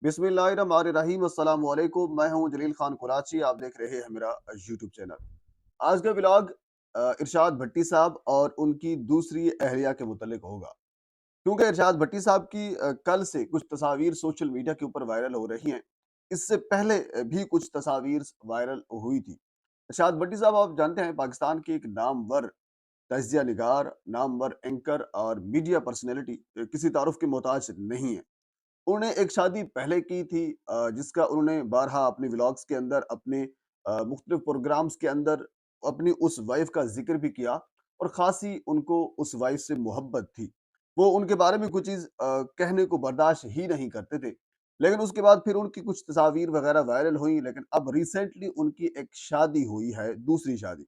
बिस्मिल्लाहिर्रहमानिर्रहीम अस्सलाम वालेकुम। मैं हूं जलील खान कुराची। आप देख रहे हैं मेरा यूट्यूब चैनल। आज का व्लॉग इरशाद भट्टी साहब और उनकी दूसरी अहलिया के मुतल्लिक होगा, क्योंकि इरशाद भट्टी साहब की कल से कुछ तस्वीर सोशल मीडिया के ऊपर वायरल हो रही हैं। इससे पहले भी कुछ तस्वीर वायरल हुई थी। इरशाद भट्टी साहब, आप जानते हैं, पाकिस्तान के एक नामवर तजिया निगार, नामवर एंकर और मीडिया पर्सनैलिटी, किसी तारुफ के मोहताज नहीं है। उन्होंने एक शादी पहले की थी, जिसका उन्होंने बारहा अपने व्लॉग्स के अंदर, अपने मुख्तलिफ प्रोग्राम्स के अंदर अपनी उस वाइफ का जिक्र भी किया, और ख़ासी उनको उस वाइफ से मोहब्बत थी। वो उनके बारे में कुछ चीज़ कहने को बर्दाश्त ही नहीं करते थे। लेकिन उसके बाद फिर उनकी कुछ तस्वीर वगैरह वायरल हुई, लेकिन अब रिसेंटली उनकी एक शादी हुई है, दूसरी शादी।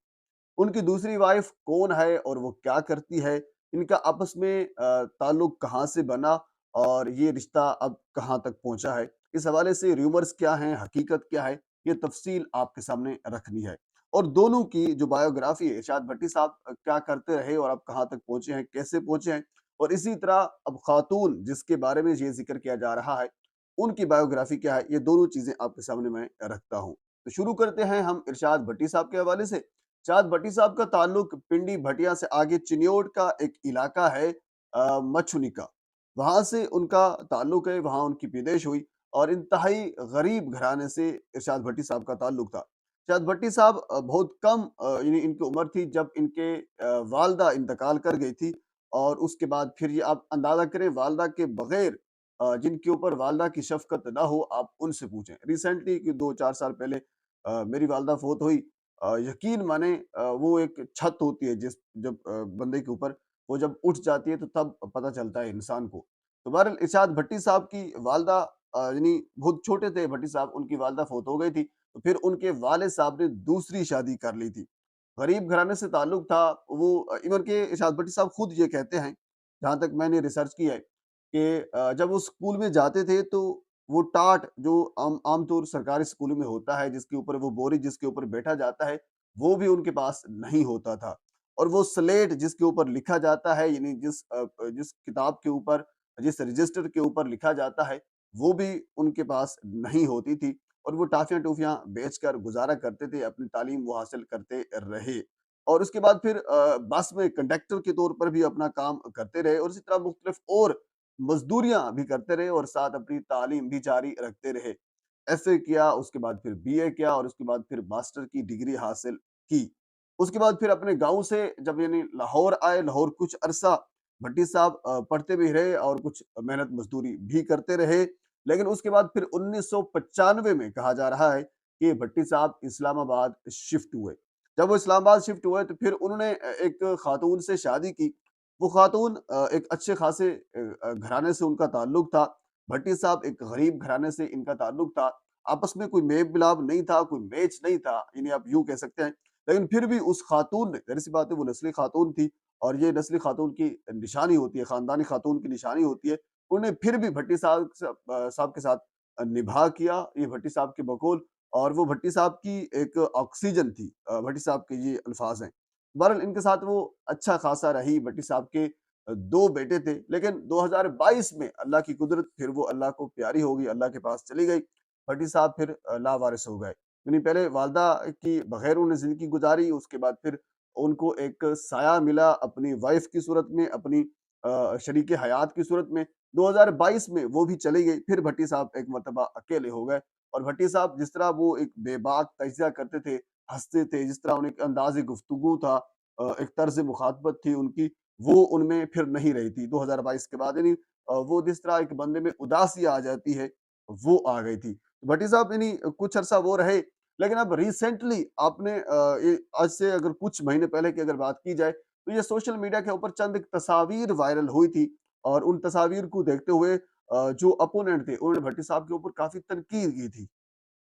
उनकी दूसरी वाइफ कौन है और वो क्या करती है, इनका आपस में ताल्लुक कहाँ से बना और ये रिश्ता अब कहाँ तक पहुँचा है, इस हवाले से रूमर्स क्या हैं, हकीकत क्या है, ये तफसील आपके सामने रखनी है। और दोनों की जो बायोग्राफी है, इरशाद भट्टी साहब क्या करते रहे और अब कहाँ तक पहुँचे हैं, कैसे पहुँचे हैं, और इसी तरह अब खातून जिसके बारे में ये ज़िक्र किया जा रहा है, उनकी बायोग्राफी क्या है, ये दोनों चीज़ें आपके सामने मैं रखता हूँ। तो शुरू करते हैं हम इरशाद भट्टी साहब के हवाले से। शाद भट्टी साहब का ताल्लुक पिंडी भटिया से आगे चिन्योट का एक इलाका है, मछुनिका। वहां से उनका ताल्लुक है, वहां उनकी पैदाइश हुई, और इंतहाई गरीब घराने से इरशाद भट्टी साहब का ताल्लुक था। इरशाद भट्टी साहब बहुत कम यानी इनकी उम्र थी जब इनके वालदा इंतकाल कर गई थी। और उसके बाद फिर ये आप अंदाजा करें, वालदा के बगैर जिनके ऊपर वालदा की शफकत ना हो, आप उनसे पूछें। रिसेंटली कि 2-4 साल पहले मेरी वालदा फोत हुई। यकीन माने, वो एक छत होती है जिस जब बंदे के ऊपर वो जब उठ जाती है तो तब पता चलता है इंसान को। तो बहरहाल इरशाद भट्टी साहब की वालदा यानी बहुत छोटे थे भट्टी साहब, उनकी वालदा फौत हो गई थी। तो फिर उनके वालिद साहब ने दूसरी शादी कर ली थी। गरीब घराने से ताल्लुक था। वो इवन के इरशाद भट्टी साहब खुद ये कहते हैं, जहाँ तक मैंने रिसर्च की है, कि जब वो स्कूल में जाते थे तो वो टाट जो आमतौर सरकारी स्कूलों में होता है, जिसके ऊपर वो बोरी जिसके ऊपर बैठा जाता है, वो भी उनके पास नहीं होता था। और वो स्लेट जिसके ऊपर लिखा जाता है, यानी जिस किताब के ऊपर, जिस रजिस्टर के ऊपर लिखा जाता है, वो भी उनके पास नहीं होती थी। और वो टाफियां टूफियां बेचकर गुजारा करते थे, अपनी तालीम वो हासिल करते रहे। और उसके बाद फिर बस में कंडक्टर के तौर पर भी अपना काम करते रहे, और इसी तरह मुख्तलिफ और मजदूरियां भी करते रहे, और साथ अपनी तालीम भी जारी रखते रहे। एफए किया, उसके बाद फिर बीए किया, और उसके बाद फिर मास्टर की डिग्री हासिल की। उसके बाद फिर अपने गांव से जब यानी लाहौर आए, लाहौर कुछ अरसा भट्टी साहब पढ़ते भी रहे और कुछ मेहनत मजदूरी भी करते रहे। लेकिन उसके बाद फिर 1995 में कहा जा रहा है कि भट्टी साहब इस्लामाबाद शिफ्ट हुए। जब वो इस्लामाबाद शिफ्ट हुए तो फिर उन्होंने एक खातून से शादी की। वो खातून एक अच्छे खासे घराने से उनका ताल्लुक था। भट्टी साहब एक गरीब घराने से इनका ताल्लुक था। आपस में कोई मेल-मिलाप नहीं था, कोई मैच नहीं था, इन्हें आप यूँ कह सकते हैं। लेकिन फिर भी उस खातून ने, ज़ाहिर-सी बात है, वो नस्ली खातून थी, और ये नस्ली खातून की निशानी होती है, खानदानी खातून की निशानी होती है। उन्होंने फिर भी भट्टी साहब के साथ निभा किया, ये भट्टी साहब के बकौल। और वो भट्टी साहब की एक ऑक्सीजन थी, भट्टी साहब के ये अल्फाज़ हैं। बहरहाल इनके साथ वो अच्छा खासा रही। भट्टी साहब के 2 बेटे थे, लेकिन 2022 में अल्लाह की कुदरत, फिर वो अल्लाह को प्यारी हो गई, अल्लाह के पास चली गई। भट्टी साहब फिर लावारिस हो गए। यानी पहले वालदा की बगैर उन्होंने ज़िंदगी गुज़ारी, उसके बाद फिर उनको एक साया मिला अपनी वाइफ़ की सूरत में, अपनी शरीके हयात की सूरत में। 2022 में वो भी चली गई, फिर भट्टी साहब एक मर्तबा अकेले हो गए। और भट्टी साहब जिस तरह वो एक बेबाक तज़िया करते थे, हँसते थे, जिस तरह उनका अंदाज़े गुफ्तगू था, एक तर्ज़ मुखातबत थी उनकी, वो उनमें फिर नहीं रही थी 2022 के बाद। यानी वो जिस तरह एक बंदे में उदासी आ जाती है, वो आ गई थी। भट्टी साहब यानी कुछ अरसा वो रहे, लेकिन अब रिसेंटली आपने ये आज से अगर कुछ महीने पहले की अगर बात की जाए, तो ये सोशल मीडिया के ऊपर चंद एक तस्वीर वायरल हुई थी। और उन तस्वीर को देखते हुए जो अपोनेंट थे, उन्होंने भट्टी साहब के ऊपर काफ़ी तनकीद की थी।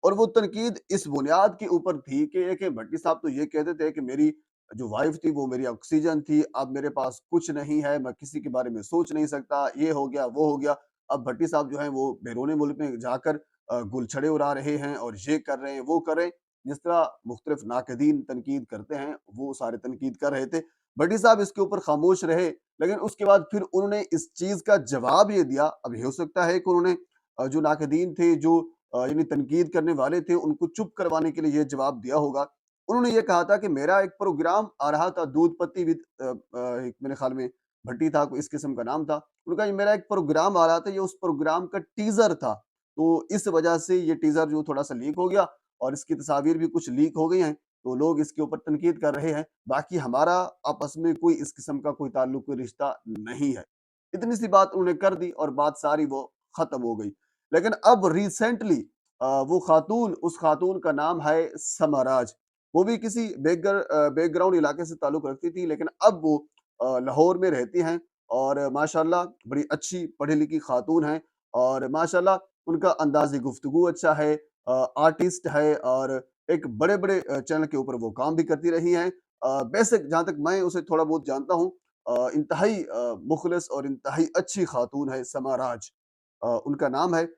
और वो तनकीद इस बुनियाद के ऊपर थी कि एक भट्टी साहब तो ये कहते थे कि मेरी जो वाइफ थी वो मेरी ऑक्सीजन थी, अब मेरे पास कुछ नहीं है, मैं किसी के बारे में सोच नहीं सकता, ये हो गया, वो हो गया। अब भट्टी साहब जो हैं वो बैरूनी मुल्क में जाकर गुलछड़े उड़ा रहे हैं, और ये कर रहे हैं, वो कर रहे हैं। जिस तरह मुख्तलिफ नाकदीन तनकीद करते हैं, वो सारे तनकीद कर रहे थे। भट्टी साहब इसके ऊपर खामोश रहे, लेकिन उसके बाद फिर उन्होंने इस चीज़ का जवाब ये दिया। अब ये हो सकता है कि उन्होंने जो नाक़दीन थे, जो यानी तनकीद करने वाले थे, उनको चुप करवाने के लिए ये जवाब दिया होगा। उन्होंने ये कहा था कि मेरा एक प्रोग्राम आ रहा था, दूध पत्ती विद एक मेरे ख़्याल में भट्टी था, कोई इस किस्म का नाम था। उन्होंने कहा, "ये मेरा एक प्रोग्राम आ रहा था, ये उस प्रोग्राम का टीज़र था। तो इस वजह से ये टीज़र जो थोड़ा-सा लीक हो गया और इसकी तस्वीर भी कुछ लीक हो गई हैं, तो लोग इसके ऊपर तनकीद कर रहे हैं। बाकी हमारा आपस में कोई इस किस्म का कोई ताल्लुक, कोई रिश्ता नहीं है।" इतनी सी बात उन्होंने कर दी और बात सारी वो ख़त्म हो गई। लेकिन अब रिसेंटली वो ख़ातून, उस ख़ातून का नाम है समाराज। वो भी किसी बैकग्राउंड इलाके से ताल्लुक़ रखती थी, लेकिन अब वो लाहौर में रहती हैं और माशाअल्लाह बड़ी अच्छी पढ़ी-लिखी ख़ातून हैं और माशाअल्लाह उनका अंदाज़े गुफ्तगू अच्छा है, आर्टिस्ट है और एक बड़े-बड़े चैनल के ऊपर वो काम भी करती रही हैं। बेसिक जहाँ तक मैं उसे थोड़ा बहुत जानता हूँ, इंतहाई मुख़लिस और इंतहाई अच्छी ख़ातून है समाराज, उनका नाम है।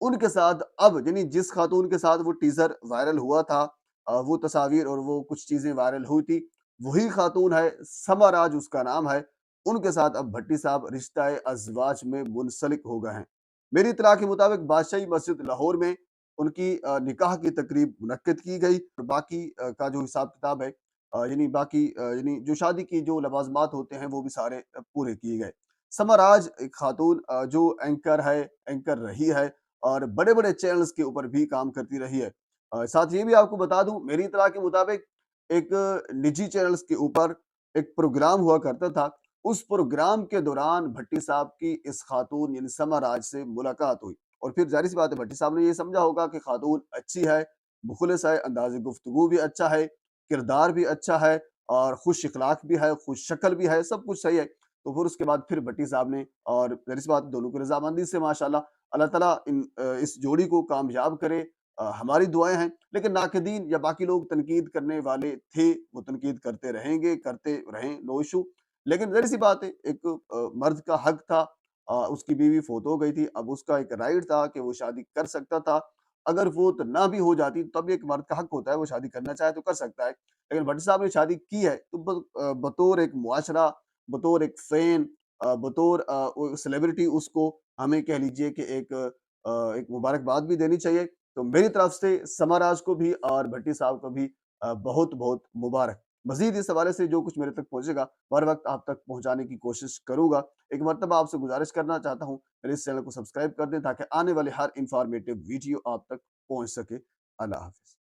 उनके साथ अब यानी जिस ख़ातून के साथ वो टीज़र वायरल हुआ था, वो तस्वीर और वो कुछ चीज़ें वायरल हुई थी, वही ख़ातून है, समाराज उसका नाम है। उनके साथ अब भट्टी साहब रिश्ता-ए अज़वाज में मुंसलिक हो गए हैं। मेरी इत्तला के मुताबिक बादशाही मस्जिद लाहौर में उनकी निकाह की तकरीब मुनक्किद की गई और बाकी का जो हिसाब-किताब है, यानी बाकी यानी जो शादी की जो लवाज़मात होते हैं, वो भी सारे पूरे किए गए। समाराज एक ख़ातून जो एंकर है, एंकर रही है और बड़े-बड़े चैनल्स के ऊपर भी काम करती रही है। साथ ये भी आपको बता दूँ, मेरी इत्तला के मुताबिक एक निजी चैनल्स के ऊपर एक प्रोग्राम हुआ करता था। उस प्रोग्राम के दौरान भट्टी साहब की इस ख़ातून यानी समाराज से मुलाकात हुई और फिर ज़ाहिर-सी बात है भट्टी साहब ने ये समझा होगा कि ख़ातून अच्छी है, मुख़लिस है, अंदाज़े गुफ्तगू भी अच्छा है, किरदार भी अच्छा है और खुश इख़लाक़ भी है, खुश शक्ल भी है, सब कुछ सही है। तो फिर उसके बाद फिर भट्टी साहब ने और ज़ाहिर-सी बात है दोनों की रज़ामंदी से माशाअल्लाह अल्लाह ताला इस जोड़ी को कामयाब करे, हमारी दुआएँ हैं। लेकिन नाक़दीन या बाकी लोग तनकीद करने वाले थे, वो तनकीद करते रहेंगे, करते रहें, नो इश्यू। लेकिन ज़ाहिर-सी बात है एक मर्द का हक था, उसकी बीवी फ़ौत हो गई थी, अब उसका एक राइट था कि वो शादी कर सकता था। अगर फ़ौत ना भी हो जाती तब भी एक मर्द का हक होता है, वो शादी करना चाहे तो कर सकता है। लेकिन भट्टी साहब ने शादी की है तो बतौर एक मुआशरा, बतौर एक फ़ैन, बतौर वो सेलिब्रिटी उसको हमें कह लीजिए कि एक मुबारकबाद भी देनी चाहिए। तो मेरी तरफ से समाराज को भी और भट्टी साहब को भी बहुत-बहुत मुबारक। मज़ीद इस हवाले से जो कुछ मेरे तक पहुँचेगा, हर वक़्त आप तक पहुँचाने की कोशिश करूँगा। एक मर्तबा आपसे गुज़ारिश करना चाहता हूँ, मेरे इस चैनल को सब्सक्राइब कर दें ताकि आने वाले हर इन्फॉर्मेटिव वीडियो आप तक पहुँच सके। अल्लाह हाफ़िज़।